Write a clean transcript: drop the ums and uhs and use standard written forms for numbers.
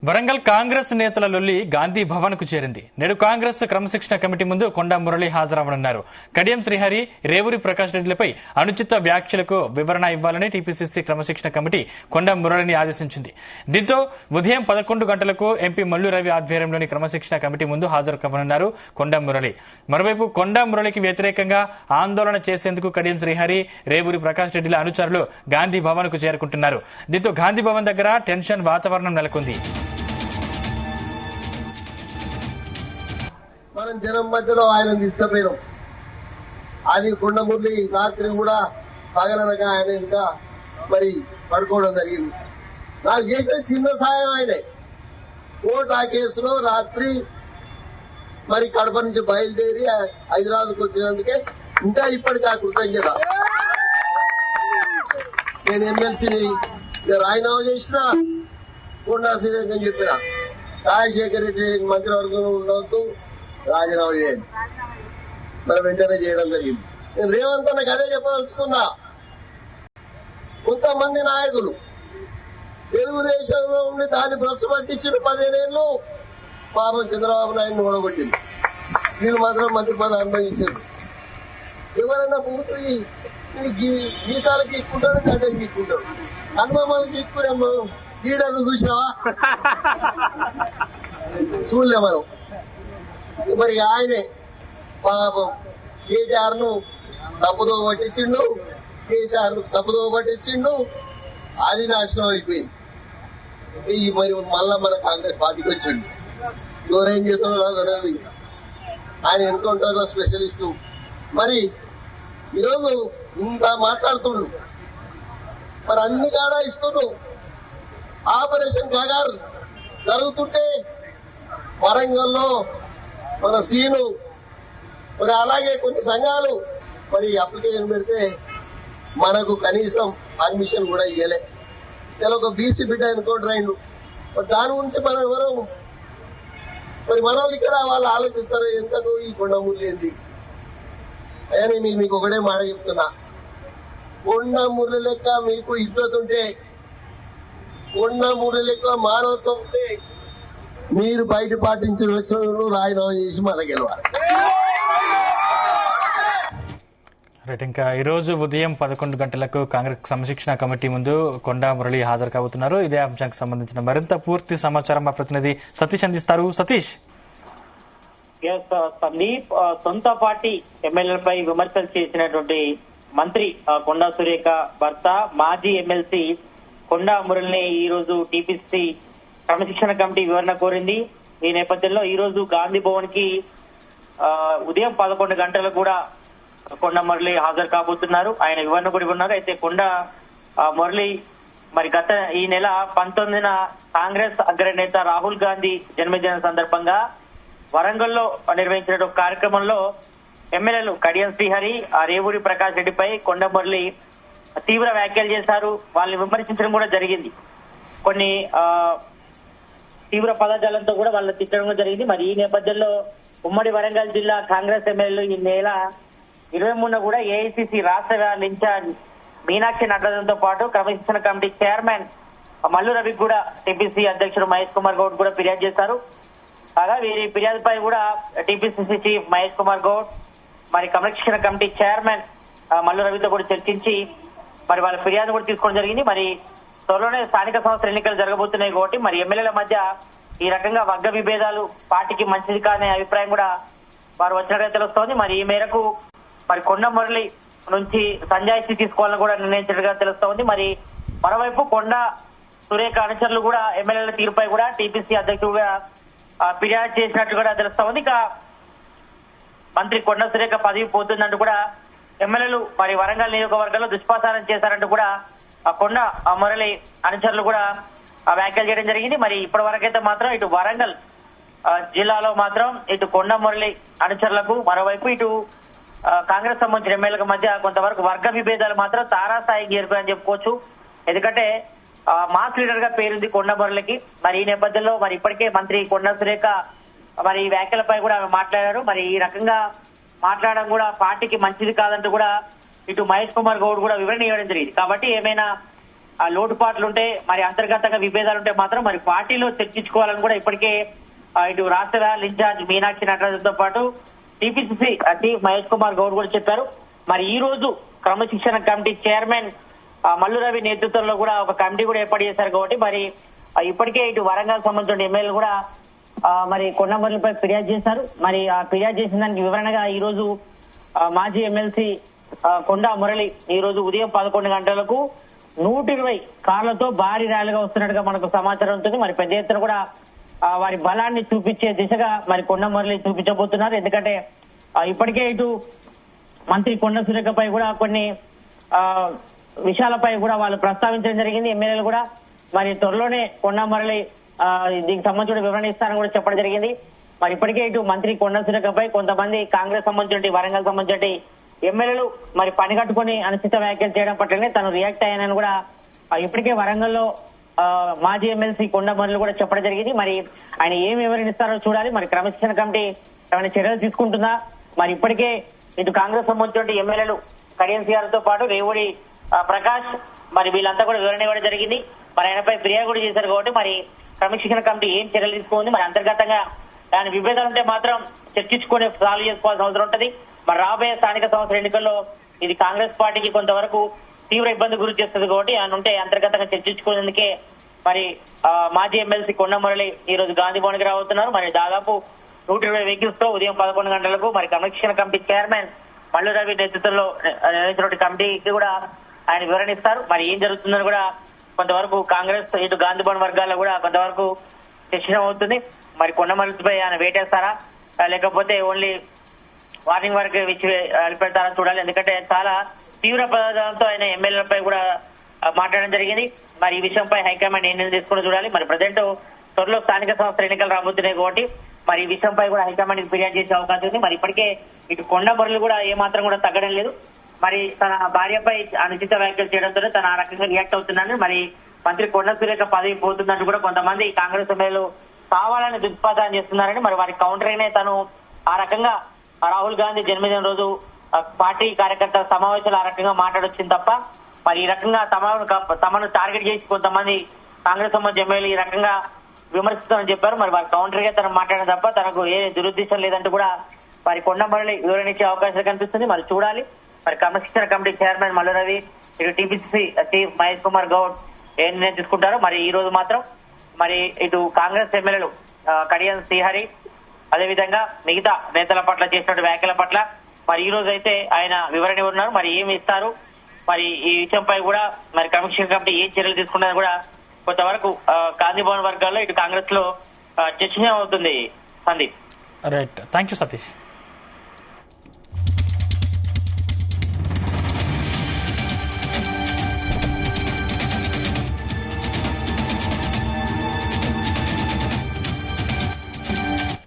వరంగల్ కాంగ్రెస్ నేతల లొల్లి గాంధీ భవన్ కు చేరింది. నేడు కాంగ్రెస్ క్రమశిక్షణ కమిటీ ముందు కొండా మురళి హాజరవనున్నారు. కడియం శ్రీహరి, రేవూరి ప్రకాష్ రెడ్డిలపై అనుచిత వ్యాఖ్యలకు వివరణ ఇవ్వాలని టీపీసీసీ క్రమశిక్షణ కమిటీ కొండా మురళిని ఆదేశించింది. దీంతో ఉదయం 11 గంటలకు ఎంపీ మల్లు రవి ఆధ్వర్యంలోని క్రమశిక్షణ కమిటీ ముందు హాజరు కావనున్నారు కొండా మురళి. మరోవైపు కొండా మురళికి వ్యతిరేకంగా ఆందోళన చేసేందుకు కడియం శ్రీహరి, రేవూరి ప్రకాష్ రెడ్డిల అనుచరులు గాంధీ భవన్ కు చేరుకుంటున్నారు. దీంతో గాంధీ భవన్ దగ్గర టెన్షన్ వాతావరణం నెలకొంది. మనం జనం మధ్యలో ఆయన తీసుకుపోయినాం. అది కొండమురళి రాత్రి కూడా పగలనక ఆయన ఇంకా మరి పడుకోవడం జరిగింది. నాకు చేసిన చిన్న సాయం ఆయనే. కోర్టు ఆ కేసులో రాత్రి మరి కడప నుంచి బయలుదేరి హైదరాబాద్కు వచ్చినందుకే ఇంకా ఇప్పటికీ ఆ కృతజ్ఞత. నేను ఎమ్మెల్సీని రాజీనామా చేసిన కొండా శ్రీరేఖ అని చెప్పిన రాజశేఖర రెడ్డి మంత్రివర్గంలో ఉండవద్దు, రాజీనామా చేయండి. మరి వెంటనే చేయడం జరిగింది. నేను రేవంత్ అన్నకు అదే చెప్పదలుచుకున్నా. కొంతమంది నాయకులు తెలుగుదేశంలో ఉండి దాన్ని భ్రష్టు 15 ఏళ్ళు పాపం చంద్రబాబు నాయుడు ఓడగొట్టింది. వీళ్ళు మాత్రం మంత్రి పదవి అనుభవించారు. ఎవరైనా పూర్తి గీతాలు గీక్కుంటాడు, గడ్డ గీక్కుంటాడు. అనుభవాలు గీక్కునే లీడర్లు చూసినావా? చూడలే మనం. మరి ఆయనే పాపం కేటీఆర్ ను తప్పుదో పట్టించిండు, కేసీఆర్ ను తప్పుదో పట్టించిండు. అది నాశనం అయిపోయింది. ఈ మరి మళ్ళా మన కాంగ్రెస్ పార్టీకి వచ్చిండు. ఎవరేం చేస్తాడో తెలియదు. ఆయన ఎన్కౌంటర్ స్పెషలిస్టు. మరి ఈరోజు ఇంత మాట్లాడుతుండు. మరి అన్ని కాడా ఇస్తుండ్రు. ఆపరేషన్ కగార్ జరుగుతుంటే వరంగల్లో మన సీను మరి అలాగే కొన్ని సంఘాలు మరి అప్లికేషన్ పెడితే మనకు కనీసం పర్మిషన్ కూడా ఇవ్వలే. ఇలా ఒక బీసీ బిడ్డ ఎన్కౌంటర్ అయిండు. మరి దాని గురించి మనం ఎవరు మరి మన వాళ్ళు ఇక్కడ వాళ్ళు ఆలోచిస్తారు. ఎంతకు ఈ కొండమురళి ఏంది అని మీకు ఒకటే మాట చెప్తున్నా. కొండమురళి లెక్క మీకు ఇద్దరు ఉంటే, కొండమురళి లెక్క మానవత్వం ఉంటే మీరు బయట పాటించిన వచ్చిన రాజీనామా చేసి మళ్ళీ గెలవాలి. ఇంకా ఈ రోజు ఉదయం 11 గంటలకు కాంగ్రెస్ క్రమశిక్షణ కమిటీ ముందు కొండా మురళి హాజరు కాబోతున్నారు. ఇదే అంశానికి సంబంధించిన మరింత పూర్తి సమాచారం మా ప్రతినిధి సతీష్ అందిస్తారు. సతీష్, సందీప్, సొంత పార్టీ ఎమ్మెల్యేలపై విమర్శలు చేసినటువంటి మంత్రి కొండా సురేఖ భర్త మాజీ ఎమ్మెల్సీ కొండా మురళిని ఈ రోజు టీపీసీ క్రమశిక్షణ కమిటీ వివరణ కోరింది. ఈ నేపథ్యంలో ఈ రోజు గాంధీ భవన్ కి ఉదయం 11 గంటలకు కూడా కొండా మురళి హాజరు కాబోతున్నారు. ఆయన వివరణ కూడా ఉన్నారు. అయితే కొండా మురళి మరి గత ఈ నెల 19న కాంగ్రెస్ అగ్రనేత రాహుల్ గాంధీ జన్మదిన సందర్భంగా వరంగల్లో నిర్వహించిన ఒక కార్యక్రమంలో ఎమ్మెల్యేలు కడియం శ్రీహరి, రేవూరి ప్రకాష్ రెడ్డిపై కొండా మురళి తీవ్ర వ్యాఖ్యలు చేశారు. వాళ్ళని విమర్శించడం కూడా జరిగింది. కొన్ని తీవ్ర పదజాలంతో కూడా వాళ్ళని తిట్టడం కూడా జరిగింది. మరి ఈ నేపథ్యంలో ఉమ్మడి వరంగల్ జిల్లా కాంగ్రెస్ ఎమ్మెల్యేలు ఈ నెల 23న కూడా ఏఐసిసి రాష్ట్ర ఇన్ఛార్జ్ మీనాక్షి నటరాజన్తో పాటు క్రమశిక్షణ కమిటీ చైర్మన్ మల్లు రవి కూడా టీపీసీ అధ్యక్షుడు మహేష్ కుమార్ గౌడ్ కూడా ఫిర్యాదు చేశారు. కాగా వీరి ఫిర్యాదుపై కూడా టీపీసీసీ చీఫ్ మహేష్ కుమార్ గౌడ్ మరి క్రమశిక్షణ కమిటీ చైర్మన్ మల్లు రవితో కూడా చర్చించి మరి వాళ్ళ ఫిర్యాదు కూడా తీసుకోవడం జరిగింది. మరి త్వరలోనే స్థానిక సంస్థల ఎన్నికలు జరగబోతున్నాయి కాబట్టి మరి ఎమ్మెల్యేల మధ్య ఈ రకంగా వర్గ విభేదాలు పార్టీకి మంచిది కాదనే అభిప్రాయం కూడా వారు వచ్చినట్టుగా తెలుస్తోంది. మరి ఈ మేరకు మరి కొండా మురళి నుంచి సంజాయిషీ తీసుకోవాలని కూడా నిర్ణయించినట్టుగా తెలుస్తోంది. మరి మరోవైపు కొండా సురేఖ అనుచరులు కూడా ఎమ్మెల్యేల తీరుపై కూడా టీపీసీ అధ్యక్షుడుగా ఫిర్యాదు చేసినట్లు కూడా తెలుస్తోంది. ఇక మంత్రి కొండా సురేఖ పదవి పోతుందంటూ కూడా ఎమ్మెల్యేలు మరి వరంగల్ నియోజకవర్గంలో దుష్ప్రచారం చేశారంటూ కూడా కొండా మురళి అనుచరులు కూడా వ్యాఖ్యలు చేయడం జరిగింది. మరి ఇప్పటి వరకైతే మాత్రం ఇటు వరంగల్ జిల్లాలో మాత్రం ఇటు కొండా మురళి అనుచరులకు, మరోవైపు ఇటు కాంగ్రెస్ సంబంధించిన ఎమ్మెల్యేల మధ్య కొంతవరకు వర్గ విభేదాలు మాత్రం తారాస్థాయికి చేరుకుని చెప్పుకోవచ్చు. ఎందుకంటే మాస్ లీడర్ గా పేరుంది కొండా మురళికి. మరి ఈ నేపథ్యంలో మరి ఇప్పటికే మంత్రి కొండా సురేఖ మరి ఈ వ్యాఖ్యలపై కూడా మాట్లాడారు. మరి ఈ రకంగా మాట్లాడడం కూడా పార్టీకి మంచిది కాదంటూ కూడా ఇటు మహేష్ కుమార్ గౌడ్ కూడా వివరణ ఇవ్వడం జరిగింది. కాబట్టి ఏమైనా ఆ లోటుపాట్లు ఉంటే మరి అంతర్గతంగా విభేదాలు ఉంటే మాత్రం మరి పార్టీలో చర్చించుకోవాలని కూడా ఇప్పటికే ఇటు రాష్ట్ర ఇన్ఛార్జ్ మీనాక్షి నటరాజన్తో పాటు టీపీసీసీ చీఫ్ మహేష్ కుమార్ గౌడ్ కూడా చెప్పారు. మరి ఈ రోజు క్రమశిక్షణ కమిటీ చైర్మన్ మల్లు రవి నేతృత్వంలో కూడా ఒక కమిటీ కూడా ఏర్పాటు చేశారు కాబట్టి మరి ఇప్పటికే ఇటు వరంగల్ సంబంధించిన ఎమ్మెల్యేలు కూడా మరి కొండా మురళిపై ఫిర్యాదు చేశారు. మరి ఆ ఫిర్యాదు చేసిన దానికి వివరణగా ఈ రోజు మాజీ ఎమ్మెల్సీ కొండా మురళి ఈ రోజు ఉదయం 11 గంటలకు 120 కార్లతో భారీ ర్యాలీగా వస్తున్నట్టుగా మనకు సమాచారం ఉంటుంది. మరి పెద్ద ఎత్తున కూడా వారి బలాన్ని చూపించే దిశగా మరి కొండా మురళి చూపించబోతున్నారు. ఎందుకంటే ఇప్పటికే ఇటు మంత్రి కొండ సురేఖపై కూడా కొన్ని విషయాలపై కూడా వాళ్ళు ప్రస్తావించడం జరిగింది. ఎమ్మెల్యేలు కూడా మరి త్వరలోనే కొండా మురళి దీనికి సంబంధించిన వివరణ ఇస్తారని కూడా చెప్పడం జరిగింది. మరి ఇప్పటికే ఇటు మంత్రి కొండ సురేఖపై కొంతమంది కాంగ్రెస్ సంబంధించిన వరంగల్ సంబంధించిన ఎమ్మెల్యేలు మరి పని కట్టుకుని అనుచిత వ్యాఖ్యలు చేయడం పట్లనే తను రియాక్ట్ అయ్యానని కూడా ఇప్పటికే వరంగల్లో మాజీ ఎమ్మెల్సీ కొండ మురళి కూడా చెప్పడం జరిగింది. మరి ఆయన ఏం వివరణిస్తారో చూడాలి. మరి క్రమశిక్షణ కమిటీ ఏమైనా చర్యలు తీసుకుంటుందా? మరి ఇప్పటికే ఇటు కాంగ్రెస్ సంబంధించిన ఎమ్మెల్యేలు కడియం సిఆర్ తో పాటు రేవూరి ప్రకాష్ మరి వీళ్ళంతా కూడా వివరణ ఇవ్వడం జరిగింది. మరి ఆయనపై ఫిర్యాదు కూడా చేశారు కాబట్టి మరి క్రమశిక్షణ కమిటీ ఏం చర్యలు తీసుకుంది, మరి అంతర్గతంగా ఆయన విభేదాలు ఉంటే మాత్రం చర్చించుకొని సాల్వ్ చేసుకోవాల్సిన అవసరం ఉంటది. మరి రాబోయే స్థానిక సంస్థల ఎన్నికల్లో ఇది కాంగ్రెస్ పార్టీకి కొంతవరకు తీవ్ర ఇబ్బంది గురి చేస్తుంది కాబట్టి ఆయన ఉంటే అంతర్గతంగా చర్చించుకునేందుకే మరి మాజీ ఎమ్మెల్సీ కొండ మురళి ఈ రోజు గాంధీ భవన్కి రాబోతున్నారు. మరి దాదాపు 120 వెహికల్స్ తో ఉదయం 11 గంటలకు మరి క్రమశిక్షణ కమిటీ చైర్మన్ మల్లు రవి నేతృత్వంలో నిర్వహించిన కమిటీకి కూడా ఆయన వివరణిస్తారు. మరి ఏం జరుగుతుందని కూడా కొంతవరకు కాంగ్రెస్ ఇటు గాంధీ భవన్ వర్గాల్లో కూడా కొంతవరకు చర్చ అవుతుంది. మరి కొండ మురళిపై ఆయన వేటేస్తారా లేకపోతే ఓన్లీ వార్నింగ్ వరకు పెడతారా చూడాలి. ఎందుకంటే చాలా తీవ్ర పదాలతో ఆయన ఎమ్మెల్యేలపై కూడా మాట్లాడడం జరిగింది. మరి ఈ విషయంపై హైకమాండ్ ఏం నిర్ణయం తీసుకుని చూడాలి. మరి ప్రజెంట్ త్వరలో స్థానిక సంస్థల ఎన్నికలు రాబోతున్నాయి కాబట్టి మరి ఈ విషయంపై కూడా హైకమాండ్ కి ఫిర్యాదు చేసే అవకాశం ఉంది. మరి ఇప్పటికే ఇటు కొండ మురళి కూడా ఏమాత్రం కూడా తగ్గడం లేదు. మరి తన భార్యపై అనుచిత వ్యాఖ్యలు చేయడంతో తన ఆ రకంగా రియాక్ట్ అవుతున్నాను. మరి మంత్రి కొండ సురేఖ పదవి పోతున్నట్టు కూడా కొంతమంది కాంగ్రెస్ ఎమ్మెల్యేలు కావాలని దుష్పాదన చేస్తున్నారని మరి వారి కౌంటర్ అయినే తను ఆ రకంగా రాహుల్ గాంధీ జన్మదిన రోజు పార్టీ కార్యకర్తల సమావేశాలు ఆ రకంగా మాట్లాడొచ్చింది తప్ప మరి ఈ రకంగా తమను టార్గెట్ చేసి కొంతమంది కాంగ్రెస్ సంబంధించిన ఎమ్మెల్యేలు ఈ రకంగా విమర్శిస్తామని చెప్పారు. మరి వారి కౌంటర్ గా తను మాట్లాడిన తప్ప తనకు ఏ దురుద్దేశం లేదంటూ కూడా వారి కొండ మురళి వివరణ ఇచ్చే అవకాశం కనిపిస్తుంది. మరి చూడాలి. మరి క్రమశిక్షణ కమిటీ చైర్మన్ మల్లు రవి ఇటు టీపీసీసీ చీఫ్ మహేష్ కుమార్ గౌడ్ ఏ నిర్ణయం తీసుకుంటారు. మరి ఈ రోజు మాత్రం మరి ఇటు కాంగ్రెస్ ఎమ్మెల్యేలు కడియం శ్రీహరి అదేవిధంగా మిగతా నేతల పట్ల చేసినటువంటి వ్యాఖ్యల పట్ల మరి ఈ రోజు అయితే ఆయన వివరణ ఇవ్వనున్నారు. మరి ఏమి ఇస్తారు, మరి ఈ విషయంపై కూడా మరి క్రమశిక్షణ కమిటీ ఏం చర్యలు తీసుకున్నది కూడా కొంతవరకు గాంధీ భవన్ వర్గాల్లో ఇటు కాంగ్రెస్ లో చర్చ అవుతుంది. Sandeep. Right, thank you Satish.